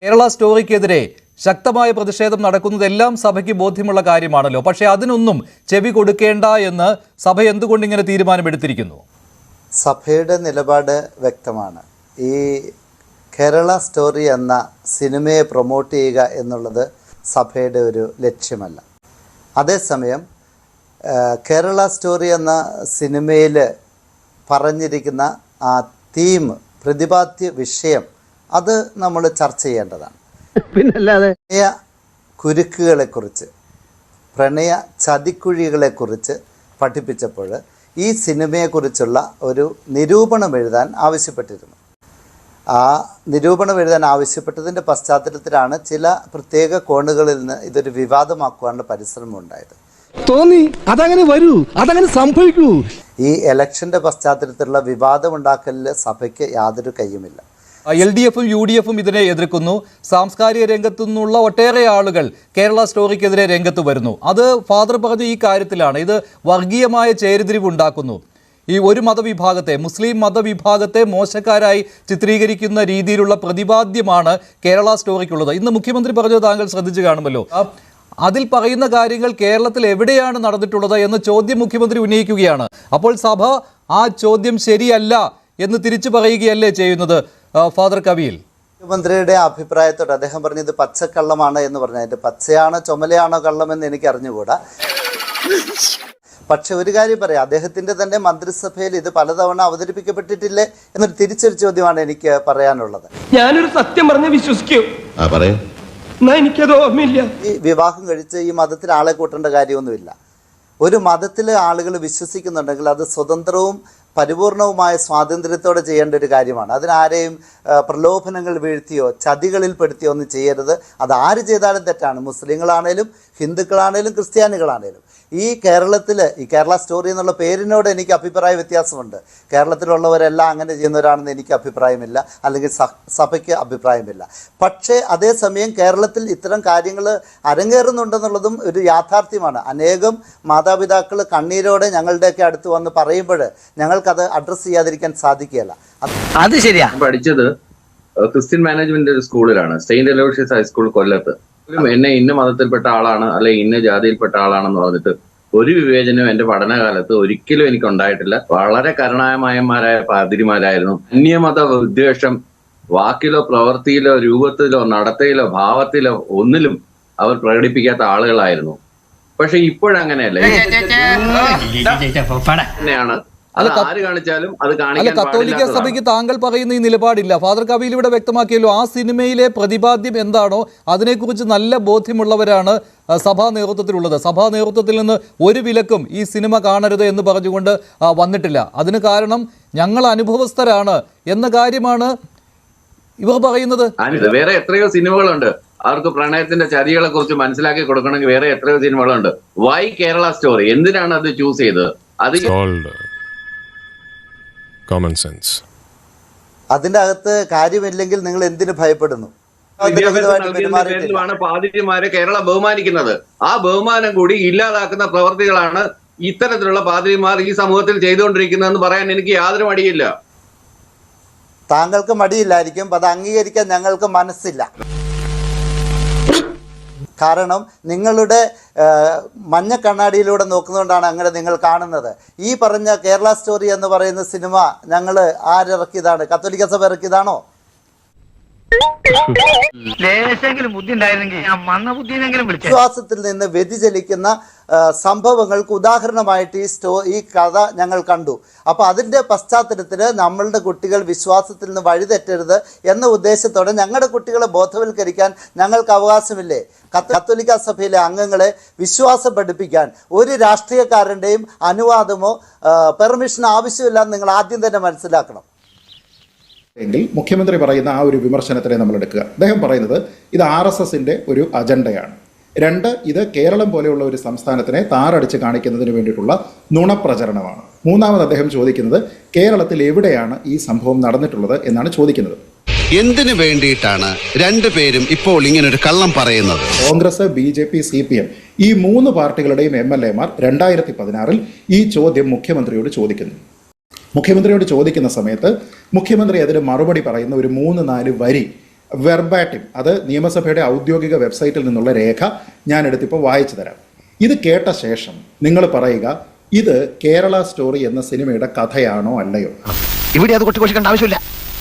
കേരള സ്റ്റോറിക്കെതിരെ ശക്തമായ പ്രതിഷേധം നടക്കുന്നതെല്ലാം സഭയ്ക്ക് ബോധ്യമുള്ള കാര്യമാണല്ലോ. പക്ഷേ അതിനൊന്നും ചെവി കൊടുക്കേണ്ട എന്ന് സഭ എന്തുകൊണ്ട് ഇങ്ങനെ തീരുമാനമെടുത്തിരിക്കുന്നു? സഭയുടെ നിലപാട് വ്യക്തമാണ്. ഈ കേരള സ്റ്റോറി എന്ന സിനിമയെ പ്രൊമോട്ട് ചെയ്യുക എന്നുള്ളത് സഭയുടെ ഒരു ലക്ഷ്യമല്ല. അതേസമയം കേരള സ്റ്റോറി എന്ന സിനിമയിൽ പറഞ്ഞിരിക്കുന്ന ആ തീം, പ്രതിപാദ്യ വിഷയം, അത് നമ്മൾ ചർച്ച ചെയ്യേണ്ടതാണ്. പിന്നല്ലാതെ പ്രണയ കുരുക്കുകളെക്കുറിച്ച്, പ്രണയ ചതിക്കുഴികളെക്കുറിച്ച് പഠിപ്പിച്ചപ്പോൾ ഈ സിനിമയെക്കുറിച്ചുള്ള ഒരു നിരൂപണം എഴുതാൻ ആവശ്യപ്പെട്ടിരുന്നു. ആ നിരൂപണം എഴുതാൻ ആവശ്യപ്പെട്ടതിൻ്റെ പശ്ചാത്തലത്തിലാണ് ചില പ്രത്യേക കോണുകളിൽ നിന്ന് ഇതൊരു വിവാദമാക്കുവാനുള്ള പരിശ്രമം ഉണ്ടായത്. തോന്നി അതങ്ങനെ വരൂ, അതങ്ങനെ സംഭവിക്കൂ. ഈ ഇലക്ഷൻ്റെ പശ്ചാത്തലത്തിലുള്ള വിവാദമുണ്ടാക്കലിൽ സഭയ്ക്ക് യാതൊരു കയ്യുമില്ല. LDFും UDFും ഇതിനെ എതിർക്കുന്നു. സാംസ്കാരിക രംഗത്തു നിന്നുള്ള ഒട്ടേറെ ആളുകൾ കേരള സ്റ്റോറിക്കെതിരെ രംഗത്ത് വരുന്നു. അത് ഫാദർ പറഞ്ഞ ഈ കാര്യത്തിലാണ്. ഇത് വർഗീയമായ ചേരിതിരിവുണ്ടാക്കുന്നു. ഈ ഒരു മതവിഭാഗത്തെ, മുസ്ലിം മതവിഭാഗത്തെ മോശക്കാരായി ചിത്രീകരിക്കുന്ന രീതിയിലുള്ള പ്രതിപാദ്യമാണ് കേരള സ്റ്റോറിക്കുള്ളത്. ഇന്ന് മുഖ്യമന്ത്രി പറഞ്ഞത് താങ്കൾ ശ്രദ്ധിച്ചു കാണുമല്ലോ. അതിൽ പറയുന്ന കാര്യങ്ങൾ കേരളത്തിൽ എവിടെയാണ് നടന്നിട്ടുള്ളത് എന്ന ചോദ്യം മുഖ്യമന്ത്രി ഉന്നയിക്കുകയാണ്. അപ്പോൾ സഭ ആ ചോദ്യം ശരിയല്ല എന്ന് തിരിച്ചു പറയുകയല്ലേ ചെയ്യുന്നത് ഫാദർ കവീൽ? മുഖ്യമന്ത്രിയുടെ അഭിപ്രായത്തോട് അദ്ദേഹം പറഞ്ഞത് പച്ചക്കള്ളമാണ് എന്ന് പറഞ്ഞാൽ പച്ചയാണോ ചുമലയാണോ കള്ളമെന്ന് എനിക്ക് അറിഞ്ഞുകൂടാ. പക്ഷെ ഒരു കാര്യം പറയാം, അദ്ദേഹത്തിൻ്റെ തന്നെ മന്ത്രിസഭയിൽ ഇത് പലതവണ അവതരിപ്പിക്കപ്പെട്ടിട്ടില്ലേ എന്നൊരു തിരിച്ചൊരു ചോദ്യമാണ് എനിക്ക് പറയാനുള്ളത്. ഞാനൊരു സത്യം പറഞ്ഞ് വിശ്വസിക്കൂ, എനിക്കത് ഓർമ്മയില്ല. ഈ വിവാഹം കഴിച്ച് ഈ മതത്തിൽ ആളെ കൂട്ടേണ്ട കാര്യമൊന്നുമില്ല. ഒരു മതത്തിലെ ആളുകൾ വിശ്വസിക്കുന്നുണ്ടെങ്കിൽ അത് സ്വതന്ത്രവും പരിപൂർണവുമായ സ്വാതന്ത്ര്യത്തോടെ ചെയ്യേണ്ട ഒരു കാര്യമാണ്. അതിനാരെയും പ്രലോഭനങ്ങൾ വീഴ്ത്തിയോ ചതികളിൽ പെടുത്തിയോ ഒന്നും ചെയ്യരുത്. അത് ആര് ചെയ്താലും തെറ്റാണ്. മുസ്ലിങ്ങളാണേലും ഹിന്ദുക്കളാണേലും ക്രിസ്ത്യാനികളാണേലും. ഈ കേരളത്തിൽ ഈ കേരള സ്റ്റോറി എന്നുള്ള പേരിനോട് എനിക്ക് അഭിപ്രായ വ്യത്യാസമുണ്ട്. കേരളത്തിലുള്ളവരെല്ലാം അങ്ങനെ ചെയ്യുന്നവരാണെന്ന് എനിക്ക് അഭിപ്രായമില്ല, അല്ലെങ്കിൽ സഭയ്ക്ക് അഭിപ്രായമില്ല. പക്ഷേ അതേസമയം കേരളത്തിൽ ഇത്തരം കാര്യങ്ങൾ അരങ്ങേറുന്നുണ്ടെന്നുള്ളതും ഒരു യാഥാർത്ഥ്യമാണ്. അനേകം മാതാപിതാക്കൾ കണ്ണീരോടെ ഞങ്ങളുടെയൊക്കെ അടുത്ത് വന്ന് പറയുമ്പോൾ ഞങ്ങൾക്കത് അഡ്രസ്സ് ചെയ്യാതിരിക്കാൻ സാധിക്കുകയില്ല. അത് ശരിയാ. പഠിച്ചത് ക്രിസ്ത്യൻ മാനേജ്മെന്റ് ഒരു സ്കൂളിലാണ്, സെയിന്റ് അലോഷ്യസ് ഹൈസ്കൂൾ കൊല്ലത്ത്. എന്നെ ഇന്ന മതത്തിൽപ്പെട്ട ആളാണ് അല്ലെ ഇന്ന ജാതിയിൽപ്പെട്ട ആളാണെന്ന് പറഞ്ഞിട്ട് ഒരു വിവേചനവും എന്റെ പഠനകാലത്ത് ഒരിക്കലും എനിക്ക് ഉണ്ടായിട്ടില്ല. വളരെ കരുണാമയന്മാരായ പാതിരിമാരായിരുന്നു. അന്യമത വിദ്വേഷം വാക്കിലോ പ്രവൃത്തിയിലോ രൂപത്തിലോ നടത്തയിലോ ഭാവത്തിലോ ഒന്നിലും അവർ പ്രകടിപ്പിക്കാത്ത ആളുകളായിരുന്നു. പക്ഷെ ഇപ്പോഴങ്ങനെയല്ല. തന്നെയാണ് അത് ആര് കാണിച്ചാലും അത് കാണിക്കാൻ കത്തോലിക്ക സഭയ്ക്ക് താങ്കൾ പറയുന്ന ഈ നിലപാടില്ല. ഫാദർ കവീൽ ഇവിടെ വ്യക്തമാക്കിയല്ലോ, ആ സിനിമയിലെ പ്രതിപാദ്യം എന്താണോ അതിനെക്കുറിച്ച് നല്ല ബോധ്യമുള്ളവരാണ് സഭാ നേതൃത്വത്തിലുള്ളത്. സഭാ നേതൃത്വത്തിൽ നിന്ന് ഒരു വിലക്കും ഈ സിനിമ കാണരുത് എന്ന് പറഞ്ഞുകൊണ്ട് വന്നിട്ടില്ല. അതിന് കാരണം ഞങ്ങൾ അനുഭവസ്ഥരാണ് എന്ന കാര്യമാണ് ഇവർ പറയുന്നത്. വേറെ എത്രയോ സിനിമകളുണ്ട്. അവർക്ക് പ്രണയത്തിന്റെ ചതികളെ കുറിച്ച് മനസ്സിലാക്കി കൊടുക്കണമെങ്കിൽ വേറെ എത്രയോ സിനിമകളുണ്ട്. Y Kerala story? എന്തിനാണ് അത് ചൂസ് ചെയ്തത്? അത് കോമൺ സെൻസ്. അതിന്റെ അകത്ത് കാര്യമില്ലെങ്കിൽ നിങ്ങൾ എന്തിനു ഭയപ്പെടുന്നു? പാതിരിമാരെ കേരളം ബഹുമാനിക്കുന്നത്. ആ ബഹുമാനം കൂടി ഇല്ലാതാക്കുന്ന പ്രവർത്തികളാണ് ഇത്തരത്തിലുള്ള പാതിരിമാർ ഈ സമൂഹത്തിൽ ചെയ്തുകൊണ്ടിരിക്കുന്നതെന്ന് പറയാൻ എനിക്ക് യാതൊരു മടിയില്ല. താങ്കൾക്ക് മടിയില്ലായിരിക്കും, അത് അംഗീകരിക്കാൻ ഞങ്ങൾക്ക് മനസ്സില്ല. കാരണം നിങ്ങളുടെ മഞ്ഞ കണ്ണാടിയിലൂടെ നോക്കുന്നതുകൊണ്ടാണ് അങ്ങനെ നിങ്ങൾ കാണുന്നത്. ഈ പറഞ്ഞ കേരള സ്റ്റോറി എന്ന് പറയുന്ന സിനിമ ഞങ്ങൾ ആരിറക്കിയതാണ്? കത്തോലിക്ക സഭ ഇറക്കിയതാണോ? വിശ്വാസത്തിൽ നിന്ന് വ്യതിചലിക്കുന്ന സംഭവങ്ങൾക്ക് ഉദാഹരണമായിട്ട് ഈ കഥ ഞങ്ങൾ കണ്ടു. അപ്പൊ അതിന്റെ പശ്ചാത്തലത്തിൽ നമ്മളുടെ കുട്ടികൾ വിശ്വാസത്തിൽ നിന്ന് വഴിതെറ്റരുത് എന്ന ഉദ്ദേശത്തോടെ ഞങ്ങളുടെ കുട്ടികളെ ബോധവൽക്കരിക്കാൻ ഞങ്ങൾക്ക് അവകാശമില്ലേ? കത്തോലിക്ക സഭയിലെ അംഗങ്ങളെ വിശ്വാസം പഠിപ്പിക്കാൻ ഒരു രാഷ്ട്രീയക്കാരൻ്റെയും അനുവാദമോ പെർമിഷനോ ആവശ്യമില്ലെന്ന് നിങ്ങൾ ആദ്യം തന്നെ മനസ്സിലാക്കണം. എങ്കിൽ മുഖ്യമന്ത്രി പറയുന്ന ആ ഒരു വിമർശനത്തിനെ നമ്മൾ എടുക്കുക. അദ്ദേഹം പറയുന്നത് ഇത് RSSന്റെ ഒരു അജണ്ടയാണ്. 2, ഇത് കേരളം പോലെയുള്ള ഒരു സംസ്ഥാനത്തിനെ താറടിച്ച് കാണിക്കുന്നതിന് വേണ്ടിയിട്ടുള്ള നുണപ്രചരണമാണ്. 3ാമത് അദ്ദേഹം ചോദിക്കുന്നത് കേരളത്തിൽ എവിടെയാണ് ഈ സംഭവം നടന്നിട്ടുള്ളത് എന്നാണ് ചോദിക്കുന്നത്. എന്തിനു വേണ്ടിയിട്ടാണ് രണ്ടുപേരും ഇപ്പോൾ ഇങ്ങനൊരു കള്ളം പറയുന്നത്? കോൺഗ്രസ്, BJP, CPM ഈ 3 പാർട്ടികളുടെയും MLA മാർ 2016 ഈ ചോദ്യം മുഖ്യമന്ത്രിയോട് ചോദിക്കുന്നു. മുഖ്യമന്ത്രിയോട് ചോദിക്കുന്ന സമയത്ത് മുഖ്യമന്ത്രി അതിന് മറുപടി പറയുന്ന ഒരു 3-4 വരി വെർബാറ്റിം, അത് നിയമസഭയുടെ ഔദ്യോഗിക വെബ്സൈറ്റിൽ നിന്നുള്ള രേഖ ഞാൻ എടുത്തിപ്പോൾ വായിച്ചു തരാം. ഇത് കേട്ട ശേഷം നിങ്ങൾ പറയുക, ഇത് കേരള സ്റ്റോറി എന്ന സിനിമയുടെ കഥയാണോ അല്ലയോ? ഇവിടെ അത് കൊട്ടിക്കൊണ്ടിരിക്കേണ്ട ആവശ്യമില്ല.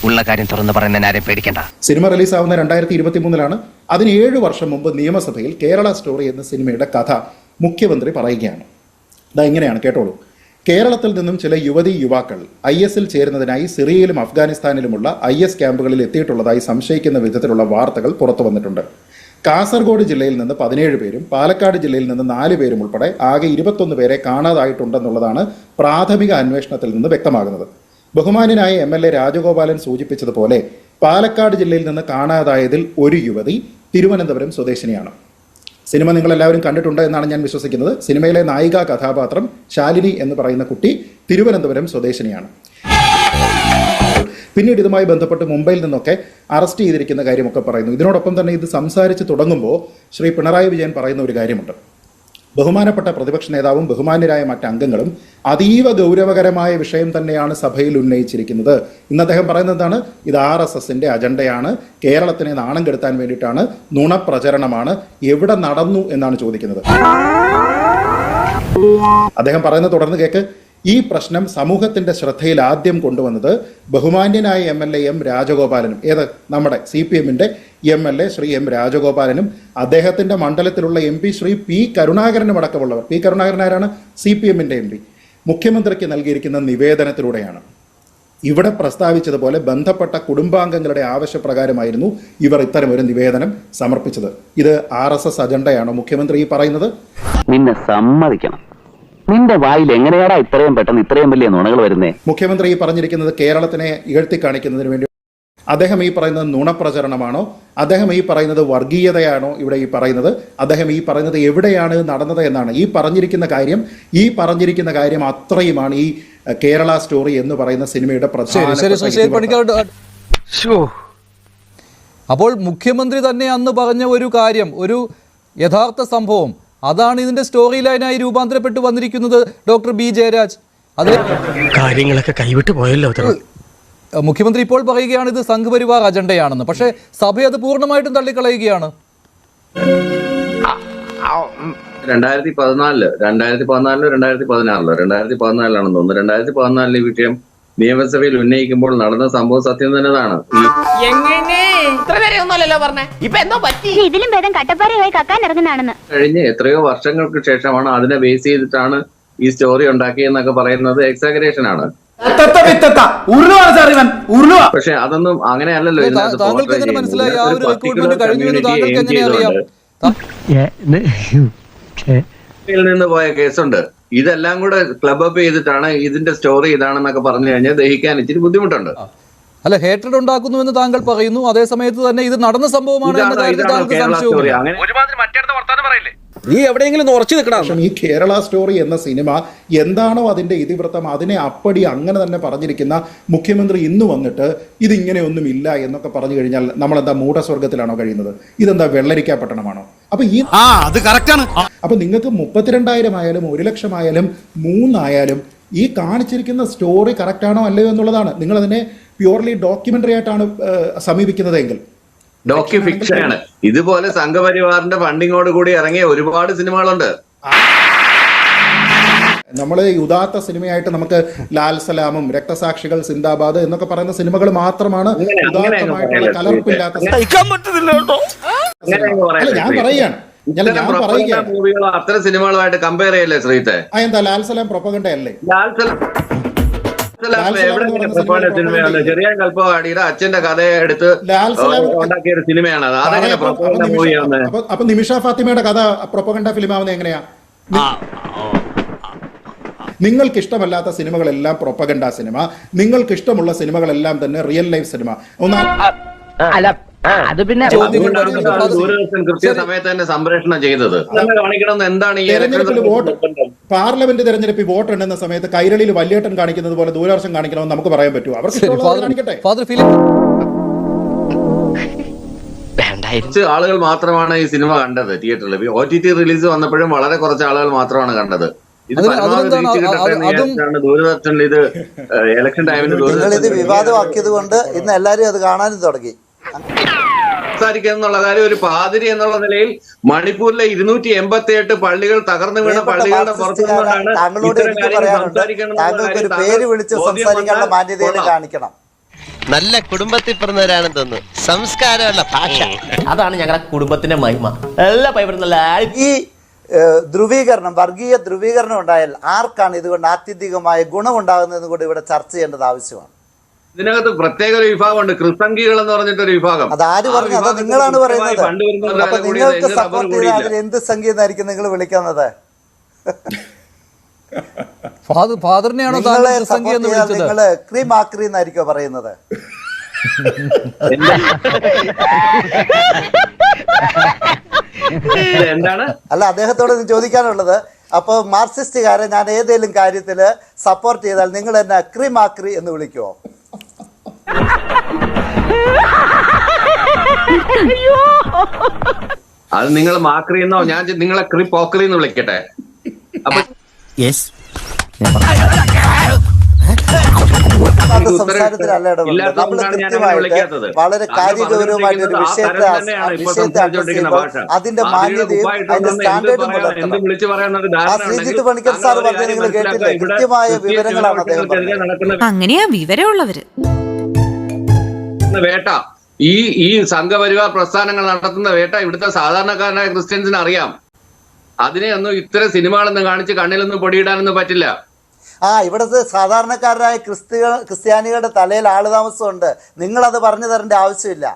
ഉള്ള കാര്യം തുറന്ന് പറയുന്നതിന് ആരെയും പേടിക്കണ്ട. സിനിമ റിലീസാവുന്ന 2023 അതിന് 7 വർഷം മുമ്പ് നിയമസഭയിൽ കേരള സ്റ്റോറി എന്ന സിനിമയുടെ കഥ മുഖ്യമന്ത്രി പറയുകയാണ്. ഇങ്ങനെയാണ്, കേട്ടോളൂ. കേരളത്തിൽ നിന്നും ചില യുവാക്കൾ IS-ൽ ചേരുന്നതിനായി സിറിയയിലും അഫ്ഗാനിസ്ഥാനിലുമുള്ള IS ക്യാമ്പുകളിൽ എത്തിയിട്ടുള്ളതായി സംശയിക്കുന്ന വിധത്തിലുള്ള വാർത്തകൾ പുറത്തു വന്നിട്ടുണ്ട്. കാസർഗോഡ് ജില്ലയിൽ നിന്ന് 17 പേരും പാലക്കാട് ജില്ലയിൽ നിന്ന് 4 പേരും ഉൾപ്പെടെ ആകെ 21 പേരെ കാണാതായിട്ടുണ്ടെന്നുള്ളതാണ് പ്രാഥമിക അന്വേഷണത്തിൽ നിന്ന് വ്യക്തമാകുന്നത്. ബഹുമാന്യനായ MLA രാജഗോപാലൻ സൂചിപ്പിച്ചതുപോലെ പാലക്കാട് ജില്ലയിൽ നിന്ന് കാണാതായതിൽ ഒരു യുവതി തിരുവനന്തപുരം സ്വദേശിനിയാണ്. സിനിമ നിങ്ങളെല്ലാവരും കണ്ടിട്ടുണ്ട് എന്നാണ് ഞാൻ വിശ്വസിക്കുന്നത്. സിനിമയിലെ നായിക കഥാപാത്രം ശാലിനി എന്ന് പറയുന്ന കുട്ടി തിരുവനന്തപുരം സ്വദേശിനിയാണ്. പിന്നീട് ഇതുമായി ബന്ധപ്പെട്ട് മുംബൈയിൽ നിന്നൊക്കെ അറസ്റ്റ് ചെയ്തിരിക്കുന്ന കാര്യമൊക്കെ പറയുന്നു. ഇതിനോടൊപ്പം തന്നെ ഇത് സംസാരിച്ച് തുടങ്ങുമ്പോൾ ശ്രീ പിണറായി വിജയൻ പറയുന്ന ഒരു കാര്യമുണ്ട്. ബഹുമാനപ്പെട്ട പ്രതിപക്ഷ നേതാവും ബഹുമാന്യരായ മറ്റംഗങ്ങളും അതീവ ഗൗരവകരമായ വിഷയം തന്നെയാണ് സഭയിൽ ഉന്നയിച്ചിരിക്കുന്നത്. ഇന്ന് അദ്ദേഹം പറയുന്നത് എന്താണ്? ഇത് RSSന്റെ അജണ്ടയാണ്, കേരളത്തിനെ നാണം കെടുത്താൻ വേണ്ടിയിട്ടാണ്, നുണപ്രചരണമാണ്. എവിടെ നടന്നു എന്നാണ് ചോദിക്കുന്നത്. അദ്ദേഹം പറയുന്നത് തുടർന്ന് കേക്ക്. ഈ പ്രശ്നം സമൂഹത്തിന്റെ ശ്രദ്ധയിൽ ആദ്യം കൊണ്ടുവന്നത് ബഹുമാന്യനായ MLA M രാജഗോപാലനും, നമ്മുടെ CPMന്റെ MLA ശ്രീ M രാജഗോപാലനും അദ്ദേഹത്തിന്റെ മണ്ഡലത്തിലുള്ള MP ശ്രീ P കരുണാകരനും അടക്കമുള്ളവർ. P കരുണാകരൻ ആരാണ്? CPMന്റെ MP. മുഖ്യമന്ത്രിക്ക് നൽകിയിരിക്കുന്ന നിവേദനത്തിലൂടെയാണ്. ഇവിടെ പ്രസ്താവിച്ചതുപോലെ ബന്ധപ്പെട്ട കുടുംബാംഗങ്ങളുടെ ആവശ്യപ്രകാരമായിരുന്നു ഇവർ ഇത്തരമൊരു നിവേദനം സമർപ്പിച്ചത്. ഇത് RSS അജണ്ടയാണോ മുഖ്യമന്ത്രി ഈ പറയുന്നത്? നിന്നെ സമ്മതിക്കണം. നിന്റെ വായിൽ എങ്ങനെയാടാ ഇത്രയും പെട്ടെന്ന് ഇത്രയും വലിയ നുണകൾ വരുന്നേ? മുഖ്യമന്ത്രി ഈ പറഞ്ഞിരിക്കുന്നത് കേരളത്തിനെ ഇകഴ്ത്തി കാണിക്കുന്നതിന് വേണ്ടി അദ്ദേഹം ഈ പറയുന്നത് നുണപ്രചരണമാണോ? അദ്ദേഹം ഈ പറയുന്നത് വർഗീയതയാണോ? ഇവിടെ ഈ പറയുന്നത് അദ്ദേഹം ഈ പറയുന്നത് എവിടെയാണ് നടന്നത് എന്നാണ്. ഈ പറഞ്ഞിരിക്കുന്ന കാര്യം അത്രയുമാണ് ഈ കേരള സ്റ്റോറി എന്ന് പറയുന്ന സിനിമയുടെ അപ്പോൾ മുഖ്യമന്ത്രി തന്നെ അന്ന് പറഞ്ഞ ഒരു കാര്യം, ഒരു യഥാർത്ഥ സംഭവം, അതാണ് ഇതിന്റെ സ്റ്റോറി ലൈനായി രൂപാന്തരപ്പെട്ടു വന്നിരിക്കുന്നത്. ഡോക്ടർ B ജയരാജ്, അത് കാര്യങ്ങളൊക്കെ കൈവിട്ട് പോയല്ലോ. മുഖ്യമന്ത്രി ഇപ്പോൾ പറയുകയാണ് ഇത് സംഘപരിവാർ അജണ്ടയാണെന്ന്. പക്ഷേ സഭ അത് പൂർണ്ണമായിട്ടും തള്ളിക്കളയുകയാണ്. 2014 2014 തോന്നുന്നു. 2014 ഈ വിഷയം നിയമസഭയിൽ ഉന്നയിക്കുമ്പോൾ നടന്ന സംഭവം സത്യം തന്നെയാണ്. കഴിഞ്ഞ എത്രയോ വർഷങ്ങൾക്ക് ശേഷമാണ് അതിനെ ബേസ് ചെയ്തിട്ടാണ് ഈ സ്റ്റോറി ഉണ്ടാക്കിയെന്നൊക്കെ പറയുന്നത് എക്സാഗറേഷൻ ആണ്. പക്ഷെ അതൊന്നും അങ്ങനെയല്ലല്ലോ. നിന്ന് പോയ കേസുണ്ട്. ഇതെല്ലാം കൂടെ ക്ലബ് അപ്പ് ചെയ്തിട്ടാണ് ഇതിന്റെ സ്റ്റോറി ഇതാണെന്നൊക്കെ പറഞ്ഞു കഴിഞ്ഞാൽ ദഹിക്കാൻ ഇച്ചിരി ബുദ്ധിമുട്ടുണ്ട്. അല്ല, ഹേറ്റഡ് ഉണ്ടാക്കുന്നു എന്ന് താങ്കൾ പറയുന്നു, അതേ സമയത്ത് തന്നെ ഇത് നടന്ന സംഭവമാണ്. നീ എവിടെയെങ്കിലും ഉറച്ചു നിൽക്കണം. ഈ കേരള സ്റ്റോറി എന്ന സിനിമ എന്താണോ അതിന്റെ ഇതിവൃത്തം, അതിനെ അപ്പടി അങ്ങനെ തന്നെ പറഞ്ഞിരിക്കുന്ന മുഖ്യമന്ത്രി ഇന്ന് വന്നിട്ട് ഇതിങ്ങനെയൊന്നും ഇല്ല എന്നൊക്കെ പറഞ്ഞു കഴിഞ്ഞാൽ നമ്മളെന്താ മൂഢസ്വർഗത്തിലാണോ കഴിയുന്നത്? ഇതെന്താ വെള്ളരിക്ക പട്ടണമാണോ? അപ്പൊ അത് കറക്റ്റാണ്. അപ്പൊ നിങ്ങൾക്ക് 32,000 ആയാലും 1,00,000 ആയാലും 3 ആയാലും ഈ കാണിച്ചിരിക്കുന്ന സ്റ്റോറി കറക്റ്റ് ആണോ അല്ലയോ എന്നുള്ളതാണ്. നിങ്ങൾ അതിനെ പ്യൂർലി ഡോക്യുമെന്ററി ആയിട്ടാണ് സമീപിക്കുന്നതെങ്കിൽ ഡോക്യുഫിക്ഷനാണ്. ഇതുപോലെ സംഘപരിവാറിന്റെ ഫണ്ടിങ്ങോട് കൂടി ഇറങ്ങിയ ഒരുപാട് സിനിമകളുണ്ട്. നമ്മൾ ഉദാത്ത സിനിമയായിട്ട് നമുക്ക് ലാൽ സലാമും രക്തസാക്ഷികൾ സിന്ദാബാദ് എന്നൊക്കെ പറയുന്ന സിനിമകൾ മാത്രമാണ് ഉദാത്തമായിട്ടുള്ള കലർപ്പില്ലാത്ത. ഞാൻ പറയുകയാണ് അത്തരം സിനിമകളുമായിട്ട് കമ്പയർ ചെയ്യല്ലേ ശ്രീത്തെ? എന്താ ലാൽ സലാം പ്രൊപ്പഗണ്ട അല്ലേ? സിനിമയാണ്. ചെറിയ കൽപ്പവാടിയുടെ അച്ഛന്റെ കഥ എടുത്ത് ഉണ്ടാക്കിയ ഒരു സിനിമയാണ്. അതെങ്ങനെ പ്രൊപ്പഗണ്ട മൂവിയാണ്? അപ്പൊ നിമിഷ ഫാത്തിമയുടെ കഥ പ്രൊപ്പഗണ്ട ഫിലിമാവുന്നത് എങ്ങനെയാ? നിങ്ങൾക്ക് ഇഷ്ടമല്ലാത്ത സിനിമകളെല്ലാം പ്രൊപ്പഗണ്ട സിനിമ, നിങ്ങൾക്ക് ഇഷ്ടമുള്ള സിനിമകളെല്ലാം തന്നെ റിയൽ ലൈഫ് സിനിമ. അത് പിന്നെ ദൂരദർശൻ കൃത്യസമയത്ത് തന്നെ സംപ്രേഷണം ചെയ്തത് കാണിക്കണമെന്ന് എന്താണ് ഈ പാർലമെന്റ് തെരഞ്ഞെടുപ്പിൽ വോട്ട് എണ്ണുന്ന സമയത്ത് കൈരളിയിൽ വല്യേട്ടൻ കാണിക്കുന്നത് പോലെ ദൂരദർശൻ കാണിക്കണമെന്ന് നമുക്ക് പറയാൻ പറ്റുമോ? അവർക്ക് കുറച്ച് ആളുകൾ മാത്രമാണ് ഈ സിനിമ കണ്ടത് തിയേറ്ററിൽ. OTT റിലീസ് വന്നപ്പോഴും വളരെ കുറച്ച് ആളുകൾ മാത്രമാണ് കണ്ടത്. ഇത് അതിന് പരമാവധി അതിനെന്താണ് reach കിട്ടട്ടെ എന്ന് അതും വിചാരിച്ചാണ് ദൂരദർശനിൽ ഇത് ഇലക്ഷൻ ടൈമിന് നിങ്ങൾ ഇത് ദൂരദർശനിൽ വിവാദമാക്കിയത് കൊണ്ട് ഇന്ന് എല്ലാവരും അത് കാണാനും തുടങ്ങി. സംസാരിക്കുക എന്നുള്ള കാര്യം ഒരു പാതിരി എന്നുള്ള നിലയിൽ മണിപ്പൂരിലെ 288 പള്ളികൾ തകർന്നു വീണ പള്ളികളുടെ പുറത്തുനിന്നാണ് താങ്കളോട് ഇത്തരം എനിക്ക് കാര്യങ്ങൾ പറയാനുണ്ട്, സംസാരിക്കണം താങ്കൾക്ക് ഒരു പേര് വിളിച്ച് സംസാരിക്കാനുള്ള മാന്യതയിൽ കാണിക്കണം. നല്ല കുടുംബത്തിൽ പിറന്നവരാണെന്ന് തോന്നുന്നു. സംസ്കാരമല്ല ഭാഷ. അതാണ് ഞങ്ങളുടെ കുടുംബത്തിന്റെ മഹിമ. എല്ലാ പൈപ്പറും നല്ല ഈ ധ്രുവീകരണം, വർഗീയ ധ്രുവീകരണം ഉണ്ടായാൽ ആർക്കാണ് ഇതുകൊണ്ട് ആത്യന്തികമായ ഗുണമുണ്ടാകുന്നതെന്ന് കൂടി ഇവിടെ ചർച്ച ചെയ്യേണ്ടത് ആവശ്യമാണ്. ഇതിനകത്ത് പ്രത്യേക ഒരു വിഭാഗമുണ്ട്, ക്രിസംഖികൾ എന്ന് പറഞ്ഞിട്ടൊരു വിഭാഗം. അത് ആര് പറഞ്ഞു? അത് നിങ്ങളാണ് പറയുന്നത്. അപ്പൊ നിങ്ങൾക്ക് സപ്പോർട്ട് ചെയ്താൽ അതിൽ എന്ത് സംഖ്യ എന്നായിരിക്കും നിങ്ങൾ വിളിക്കുന്നത്? ഫാദറിനെയാണോ നിങ്ങളെ സപ്പോർട്ട് ചെയ്താൽ നിങ്ങൾ ക്രീമാക്രി എന്നായിരിക്കോ പറയുന്നത്? എന്താണ്? അല്ല, അദ്ദേഹത്തോട് ചോദിക്കാനുള്ളത്, അപ്പോൾ മാർക്സിസ്റ്റുകാരെ ഞാൻ ഏതെങ്കിലും കാര്യത്തിൽ സപ്പോർട്ട് ചെയ്താൽ നിങ്ങൾ എന്നെ ക്രീമാക്രി എന്ന് വിളിക്കുമോ? അത് നിങ്ങൾ മാക്രി എന്നോ ഞാൻ നിങ്ങളെ ക്രിപ്പോക്രി എന്ന് വിളിക്കട്ടെ? അപ്പൊ സംസാരത്തിലല്ല ഇടപെടുന്നത്. നമ്മൾ കൃത്യമായിട്ട് വളരെ കാര്യഗൗരവമായിട്ട് ഒരു വിഷയത്തെ അതിന്റെ മാന്യതയും അതിന്റെ സ്റ്റാൻഡേർഡും പുലർത്തണം. ആ ശ്രീജിത്ത് പണിക്കർ സാർ പറഞ്ഞത് നിങ്ങൾ കേട്ടില്ലേ? കൃത്യമായ വിവരങ്ങളാണ് അദ്ദേഹം പറഞ്ഞത്. അങ്ങനെയാ വിവരമുള്ളവര്. വേട്ട ഈ സംഘപരിവാർ പ്രസ്ഥാനങ്ങൾ നടത്തുന്ന വേട്ട ഇവിടുത്തെ സാധാരണക്കാരനായ ക്രിസ്ത്യൻസിന് അറിയാം. അതിനെയൊന്നും ഇത്തരം സിനിമകളൊന്നും കാണിച്ച് കണ്ണിലൊന്നും പൊടിയിടാനൊന്നും പറ്റില്ല. ഇവിടുത്തെ സാധാരണക്കാരായ ക്രിസ്ത്യാനികളുടെ തലയിൽ ആളുതാമസമുണ്ട്. നിങ്ങളത് പറഞ്ഞു തരേണ്ട ആവശ്യമില്ല.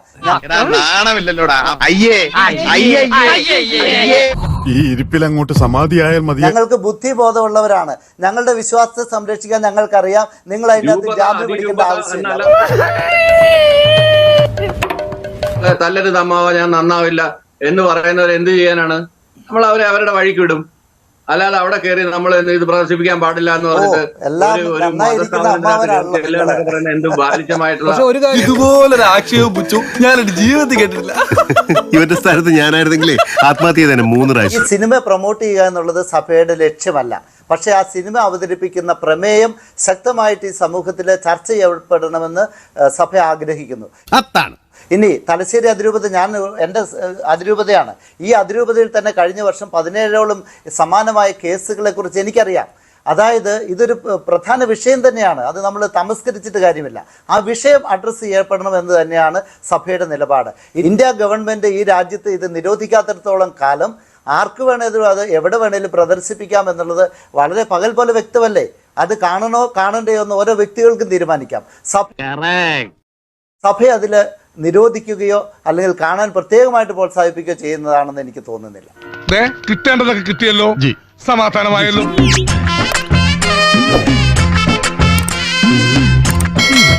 ഈ ഇരിപ്പിലങ്ങോട്ട് സമാധിയായാൽ മതി. ഞങ്ങൾക്ക് ബുദ്ധിബോധമുള്ളവരാണ്. ഞങ്ങളുടെ വിശ്വാസത്തെ സംരക്ഷിക്കാൻ ഞങ്ങൾക്കറിയാം. നിങ്ങൾ അതിനകത്ത് ജാമ്യം പിടിക്കേണ്ട ആവശ്യമില്ല. തല്ലരുത് അമ്മാവ ഞാൻ നന്നാവില്ല എന്ന് പറയുന്നവർ എന്ത് ചെയ്യാനാണ്? നമ്മൾ അവരെ അവരുടെ വഴിക്ക് വിടും. അല്ലാതെ അവിടെ കയറി നമ്മൾ ഇത് പ്രദർശിപ്പിക്കാൻ പാടില്ല എന്ന് പറഞ്ഞിട്ട് എന്ത് ബാലിശമായിട്ടുള്ള ഇതുപോലൊരു ആക്ഷേപം പുച്ചു ഞാൻ ജീവിതത്തിൽ കേട്ടിട്ടില്ല. ഇവന്റെ സ്ഥാനത്ത് ഞാനായിരുന്നെങ്കിലേ ആത്മഹത്യ തന്നെ 3 പ്രാവശ്യം. ഈ സിനിമ പ്രൊമോട്ട് ചെയ്യുക എന്നുള്ളത് സഭയുടെ ലക്ഷ്യമല്ല. പക്ഷേ ആ സിനിമ അവതരിപ്പിക്കുന്ന പ്രമേയം ശക്തമായിട്ട് ഈ സമൂഹത്തിൽ ചർച്ച ചെയ്യപ്പെടണമെന്ന് സഭ ആഗ്രഹിക്കുന്നു. അതാണ്. ഇനി തലശ്ശേരി അതിരൂപത, ഞാൻ എൻ്റെ അതിരൂപതയാണ്. ഈ അതിരൂപതയിൽ തന്നെ കഴിഞ്ഞ വർഷം 17ഓളം സമാനമായ കേസുകളെ കുറിച്ച് എനിക്കറിയാം. അതായത് ഇതൊരു പ്രധാന വിഷയം തന്നെയാണ്. അത് നമ്മൾ തമസ്കരിച്ചിട്ട് കാര്യമില്ല. ആ വിഷയം അഡ്രസ്സ് ചെയ്യപ്പെടണമെന്ന് തന്നെയാണ് സഭയുടെ നിലപാട്. ഇന്ത്യ ഗവൺമെൻറ് ഈ രാജ്യത്ത് ഇത് നിരോധിക്കാത്തിടത്തോളം കാലം ആർക്ക് വേണേലും അത് എവിടെ വേണേലും പ്രദർശിപ്പിക്കാം എന്നുള്ളത് വളരെ പകൽ പോലെ വ്യക്തമല്ലേ? അത് കാണണോ കാണണ്ടയോ എന്ന് ഓരോ വ്യക്തികൾക്കും തീരുമാനിക്കാം. സഭ അതിൽ നിരോധിക്കുകയോ അല്ലെങ്കിൽ കാണാൻ പ്രത്യേകമായിട്ട് പ്രോത്സാഹിപ്പിക്കുകയോ ചെയ്യുന്നതാണെന്ന് എനിക്ക് തോന്നുന്നില്ല. കിട്ടേണ്ടതൊക്കെ കിട്ടിയല്ലോ, സമാധാനമായല്ലോ.